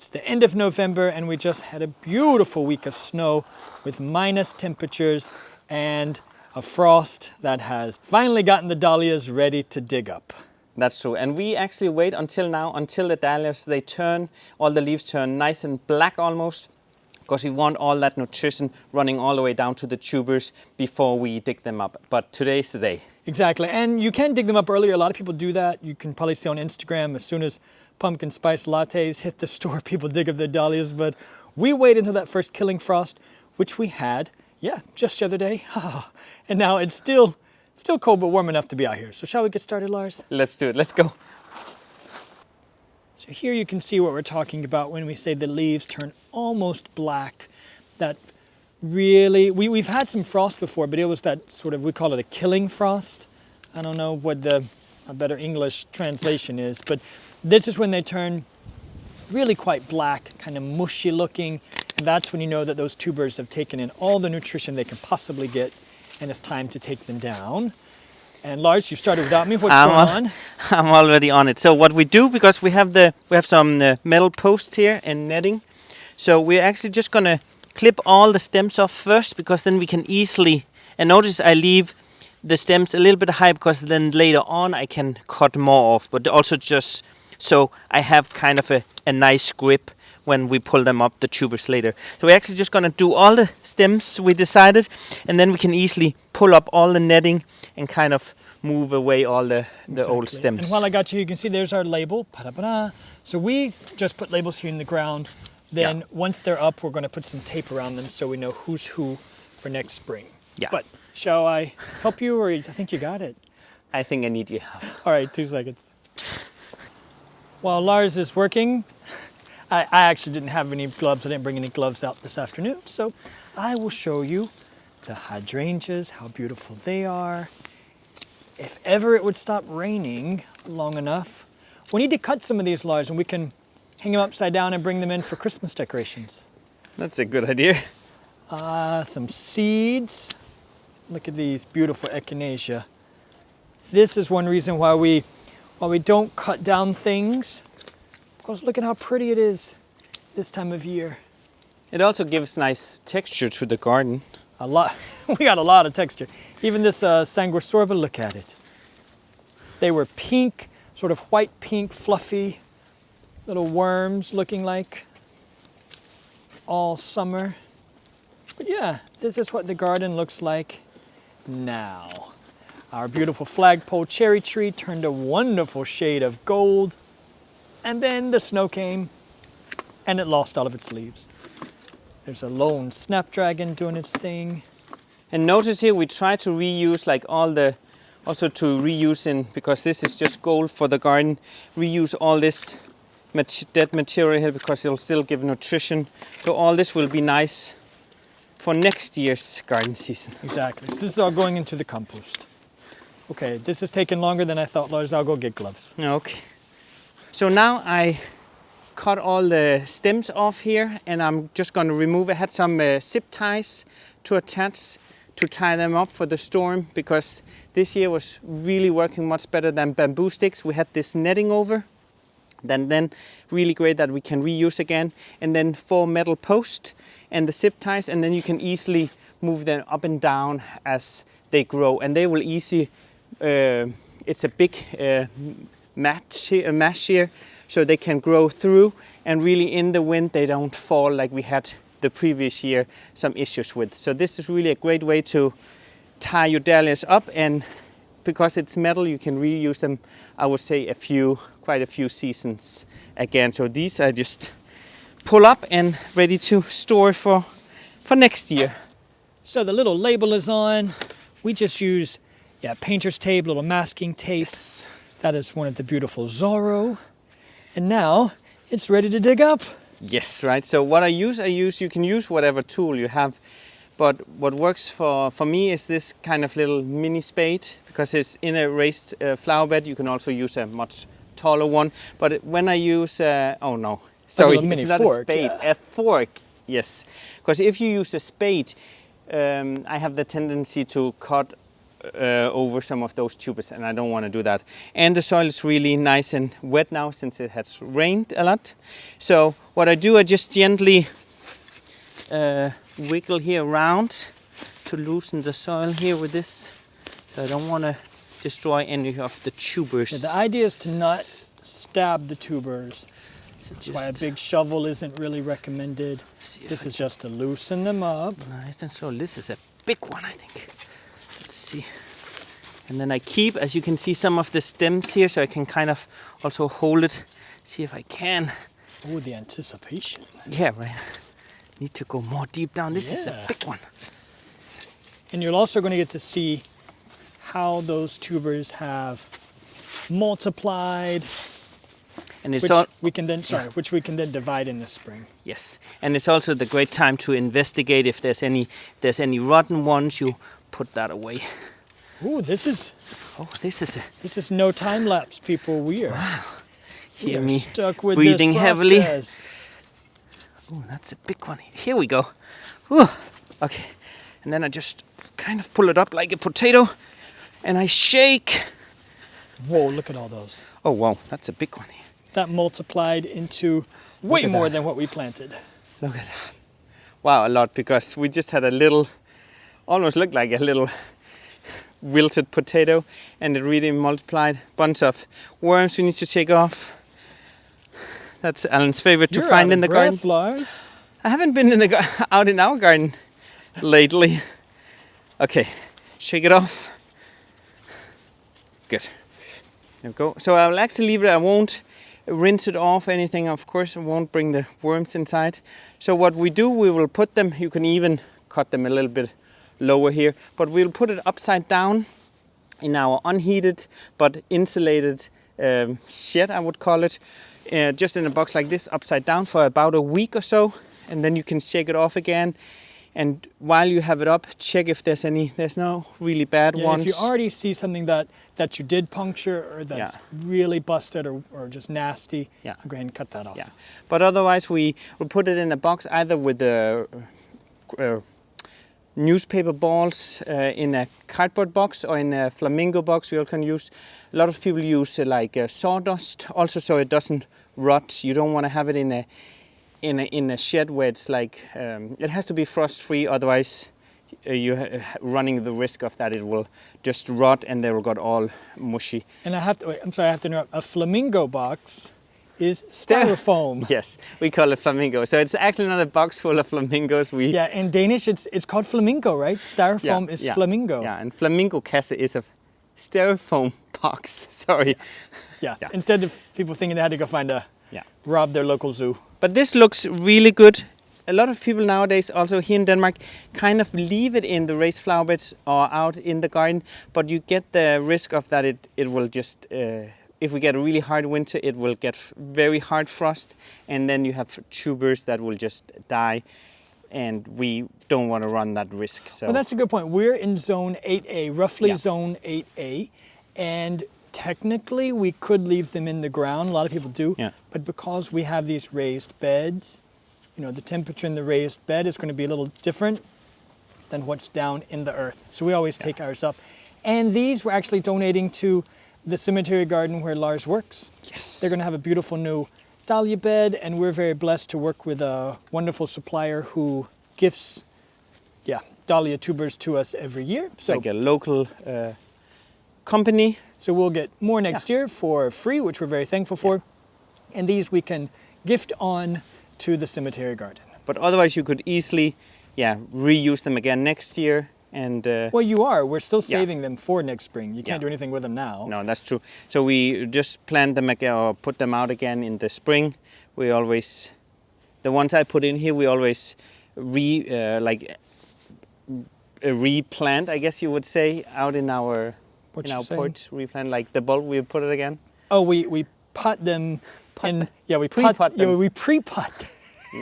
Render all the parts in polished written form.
It's the end of November and we just had a beautiful week of snow with minus temperatures and a frost that has finally gotten the dahlias ready to dig up. That's true. And we actually wait until now, until the dahlias, they turn, all the leaves turn nice and black almost, because we want all that nutrition running all the way down to the tubers before we dig them up. But today's the day. Exactly. And you can dig them up earlier. A lot of people do that. You can probably see on Instagram, as soon as pumpkin spice lattes hit the store, people dig up their dahlias. But we wait until that first killing frost, which we had, just the other day. And now it's still cold, but warm enough to be out here. So shall we get started, Lars? Let's do it. Let's go. So here you can see what we're talking about when we say the leaves turn almost black. That really, we've had some frost before, but it was that sort of, we call it a killing frost. I don't know what a better English translation is, but this is when they turn really quite black, kind of mushy looking. And that's when you know that those tubers have taken in all the nutrition they can possibly get, and it's time to take them down. And Lars, you've started without me. What's going on? I'm already on it. So what we do, because we have some metal posts here and netting, so we're actually just gonna clip all the stems off first, because then we can easily, and notice I leave the stems a little bit high, because then later on I can cut more off, but also just so I have kind of a nice grip when we pull them up the tubers later. So we're actually just gonna do all the stems we decided, and then we can easily pull up all the netting and kind of move away all the old stems. And while I got you can see there's our label. Pa-da-ba-da. So we just put labels here in the ground. Then once they're up, we're gonna put some tape around them so we know who's who for next spring. Yeah. But shall I help you, or I think you got it? I think I need your help. All right, 2 seconds. While Lars is working, I actually didn't have any gloves. I didn't bring any gloves out this afternoon. So I will show you the hydrangeas, how beautiful they are. If ever it would stop raining long enough, we need to cut some of these, Lars, and we can hang them upside down and bring them in for Christmas decorations. That's a good idea. Some seeds. Look at these beautiful echinacea. This is one reason why we don't cut down things, because look at how pretty it is this time of year. It also gives nice texture to the garden. A lot. We got a lot of texture. Even this sanguisorba, look at it. They were pink, sort of white pink, fluffy little worms looking like all summer. But yeah, this is what the garden looks like now. Our beautiful flagpole cherry tree turned a wonderful shade of gold, and then the snow came and it lost all of its leaves. There's a lone snapdragon doing its thing. And notice here we try to reuse like also to reuse in, because this is just gold for the garden, reuse all this dead material here, because it'll still give nutrition. So all this will be nice for next year's garden season. Exactly. So this is all going into the compost. Okay, this is taking longer than I thought, Lars. I'll go get gloves. Okay. So now I cut all the stems off here, and I'm just going to remove. I had some zip ties to attach to tie them up for the storm, because this year was really working much better than bamboo sticks. We had this netting over, then really great that we can reuse again, and then 4 metal posts and the zip ties, and then you can easily move them up and down as they grow, and they will easy. It's a big mesh here, so they can grow through, and really in the wind they don't fall like we had the previous year some issues with. So this is really a great way to tie your dahlias up, and because it's metal you can reuse them, I would say quite a few seasons again. So these I just pull up and ready to store for next year. So the little label is on. We just use painter's tape, little masking tape. Yes. That is one of the beautiful Zorro. And now it's ready to dig up. Yes, right. So what I use, you can use whatever tool you have, but what works for me is this kind of little mini spade, because it's in a raised flower bed. You can also use a much taller one, but when I use, oh no, sorry, it's not fork, a spade, a fork, yes. Because if you use a spade, I have the tendency to cut over some of those tubers, and I don't want to do that. And the soil is really nice and wet now since it has rained a lot. So what I do, I just gently wiggle here around to loosen the soil here with this. So I don't want to destroy any of the tubers. Yeah, the idea is to not stab the tubers. So That's why a big shovel isn't really recommended. This is just to loosen them up. Nice and so. This is a big one, I think. Let's see. And then I keep, as you can see, some of the stems here, so I can kind of also hold it. See if I can. Oh, the anticipation. Yeah, right. Need to go more deep down. This is a Yeah. big one. And you're also going to get to see how those tubers have multiplied, And it's which all we can then which we can then divide in the spring. yes, and it's also the great time to investigate if there's any rotten ones. You put that away. Ooh, this is Oh, no time lapse, people. We are hear me stuck with breathing this heavily. process. Oh, that's a big one. Here we go. Whew. Okay, and then I just kind of pull it up like a potato, and I shake. Whoa! Look at all those. Oh wow, that's a big one. That multiplied into way at more that. than what we planted. Look at that. Wow, a lot, because we just had a little, almost looked like a little wilted potato, and it really multiplied. Bunch of worms we need to take off. That's Alan's favorite to You're find out in the of breath, garden. Lars. I haven't been in the out in our garden lately. Okay, shake it off. Good. There we go. So I will actually leave it. I won't rinse it off anything. Of course, I won't bring the worms inside. So what we do, we will put them. You can even cut them a little bit lower here, but we'll put it upside down in our unheated but insulated shed, I would call it, just in a box like this, upside down for about a week or so, and then you can shake it off again. And while you have it up, check if there's no really bad Yeah, ones. if you already see something that you did puncture or that's really busted or just nasty, go ahead and cut that off. Yeah, but otherwise we will put it in a box either with the newspaper balls in a cardboard box or in a flamingo box. We all can use. A lot of people use sawdust also, so it doesn't rot. You don't want to have it in a shed where it's like it has to be frost free. Otherwise, you're running the risk of that it will just rot and they will get all mushy. And I have to interrupt. A flamingo box is styrofoam. Yes, we call it flamingo. So it's actually not a box full of flamingos. Yeah, in Danish it's called flamingo, right? Styrofoam is flamingo. Yeah, and flamingo kasse is a styrofoam box. Sorry. Yeah. Instead of people thinking they had to go find rob their local zoo. But this looks really good. A lot of people nowadays, also here in Denmark, kind of leave it in the raised flower beds or out in the garden. But you get the risk of that it will just, if we get a really hard winter, it will get very hard frost. And then you have tubers that will just die. And we don't want to run that risk. So. Well, that's a good point. We're in zone 8A, roughly zone 8A. And technically, we could leave them in the ground. A lot of people do. Yeah. But because we have these raised beds, the temperature in the raised bed is going to be a little different than what's down in the earth. So we always take ours up. And these we're actually donating to the cemetery garden where Lars works. Yes. They're going to have a beautiful new dahlia bed, and we're very blessed to work with a wonderful supplier who gifts dahlia tubers to us every year. So like a local company. So we'll get more next year for free, which we're very thankful for. And these we can gift on to the cemetery garden. But otherwise you could easily reuse them again next year. And well, you are. We're still saving them for next spring. You can't do anything with them now. No, that's true. So we just plant them again or put them out again in the spring. We always, the ones I put in here, we always replant, I guess you would say, out in our porch. Replant, like the bulb, we put it again. Oh, we pot them. We pre-pot them. We pre-pot them.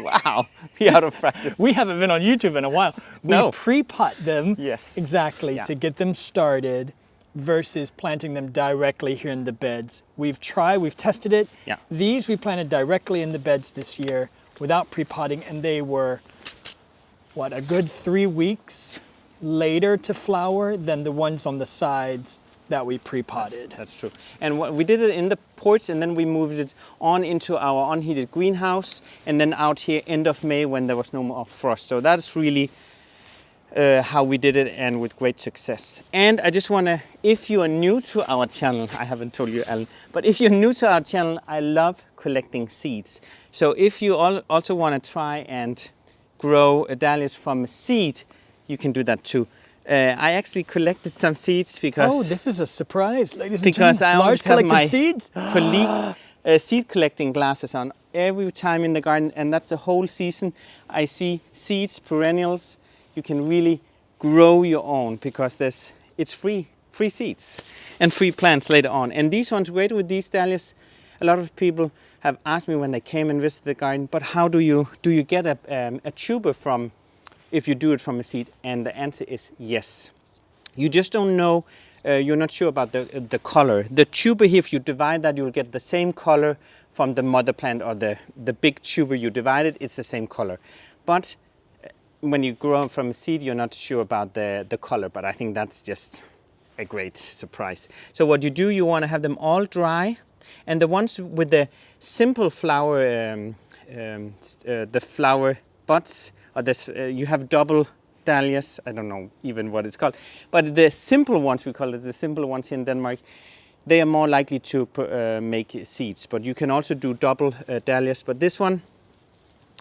Wow, we out of practice. We haven't been on YouTube in a while. No. We pre-pot them. Yes. Exactly, to get them started versus planting them directly here in the beds. We've tested it. Yeah. These we planted directly in the beds this year without pre-potting, and they were, a good 3 weeks later to flower than the ones on the sides that we pre-potted. That's true. And we did it in the porch, and then we moved it on into our unheated greenhouse, and then out here end of May when there was no more frost. So that's really how we did it, and with great success. And I just want to, if you are new to our channel, I haven't told you, Alan, but if you're new to our channel, I love collecting seeds. So if you also want to try and grow dahlias from a seed, you can do that too. I actually collected some seeds because... Oh, this is a surprise, ladies and because gentlemen. I always have my seeds? seed collecting glasses on every time in the garden, and that's the whole season. I see seeds, perennials. You can really grow your own because it's free seeds and free plants later on. And these ones, great with these dahlias. A lot of people have asked me when they came and visited the garden, but how do you get a tuber from, if you do it from a seed? And the answer is yes. You just don't know, you're not sure about the color. The tuber here, if you divide that, you'll get the same color from the mother plant, or the big tuber you divided, it's the same color. But when you grow from a seed, you're not sure about the color, but I think that's just a great surprise. So what you do, you want to have them all dry, and the ones with the simple flower, the flower buds, or this, you have double dahlias, I don't know even what it's called, but the simple ones, we call it the simple ones here in Denmark, they are more likely to make seeds, but you can also do double dahlias. But this one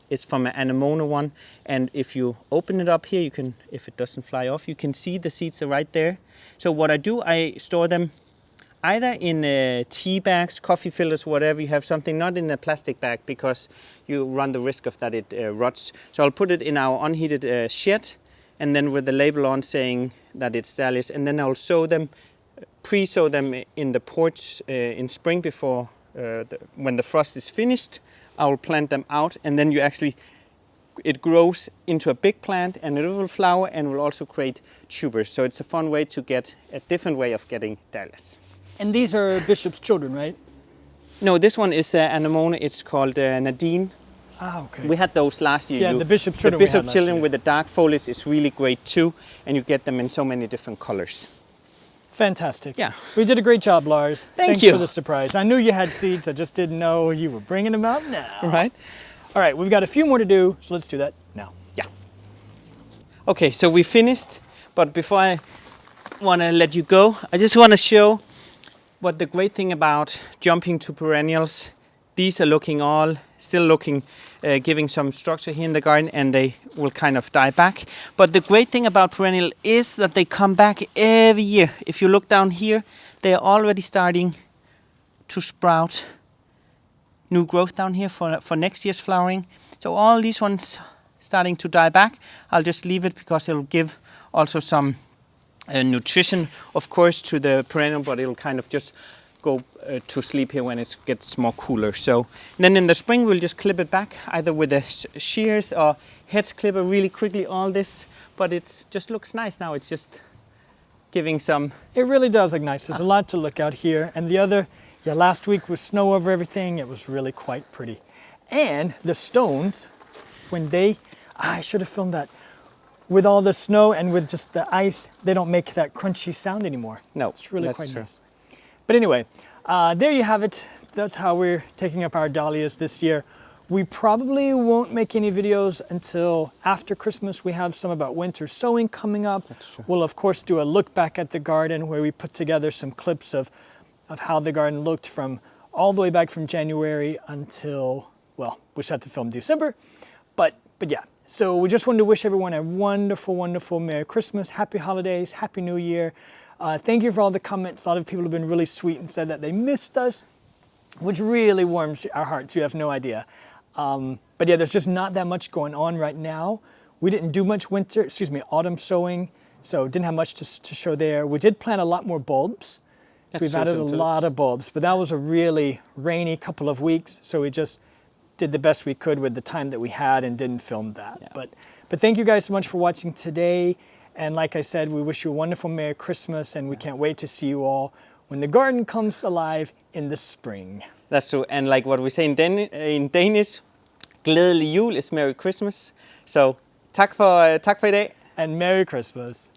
is from an anemone one, and if you open it up here, you can, if it doesn't fly off, you can see the seeds are right there. So what I do, I store them either in tea bags, coffee filters, whatever you have, something, not in a plastic bag, because you run the risk of that it rots. So I'll put it in our unheated shed, and then with the label on saying that it's dahlias, and then I'll sow them, pre-sow them in the porch in spring before when the frost is finished. I will plant them out, and then it grows into a big plant, and it will flower and will also create tubers. So it's a fun way to get a different way of getting dahlias. And these are Bishop's children, right? No, this one is anemone. It's called Nadine. Ah, okay. We had those last year. Yeah, the Bishop's children. The Bishop's children with the dark foliage is really great too, and you get them in so many different colors. Fantastic. Yeah. We did a great job, Lars. Thanks you for the surprise. I knew you had seeds, I just didn't know you were bringing them out now. Right. All right, we've got a few more to do, so let's do that now. Yeah. Okay, so we finished, but before I want to let you go, I just want to show what the great thing about jumping to perennials. These are still looking, giving some structure here in the garden, and they will kind of die back. But the great thing about perennial is that they come back every year. If you look down here, they are already starting to sprout new growth down here for next year's flowering. So all these ones starting to die back. I'll just leave it because it'll give also some nutrition, of course, to the perennial, but it'll kind of just go to sleep here when it gets more cooler. So then in the spring we'll just clip it back, either with the shears or heads clipper really quickly, all this, but it just looks nice now. It's just giving some... It really does look nice. There's a lot to look out here. And the other, last week with snow over everything, it was really quite pretty. And the stones, when I should have filmed that. With all the snow and with just the ice, they don't make that crunchy sound anymore. No, it's really quite true. nice. But anyway, there you have it. That's how we're taking up our dahlias this year. We probably won't make any videos until after Christmas. We have some about winter sowing coming up. We'll of course do a look back at the garden where we put together some clips of how the garden looked from all the way back from January until, well, we should have to film December. But yeah, so we just wanted to wish everyone a wonderful, wonderful Merry Christmas, Happy Holidays, Happy New Year. Thank you for all the comments. A lot of people have been really sweet and said that they missed us, which really warms our hearts. You have no idea. But yeah, there's just not that much going on right now. We didn't do much autumn sowing, so didn't have much to show there. We did plant a lot more bulbs. So we've added a lot of bulbs, but that was a really rainy couple of weeks, so we just did the best we could with the time that we had and didn't film that. Yeah. But thank you guys so much for watching today. And like I said, we wish you a wonderful Merry Christmas, and we can't wait to see you all when the garden comes alive in the spring. That's true. And like what we say in Danish, glædelig jul is Merry Christmas. So tak for i dag. And Merry Christmas.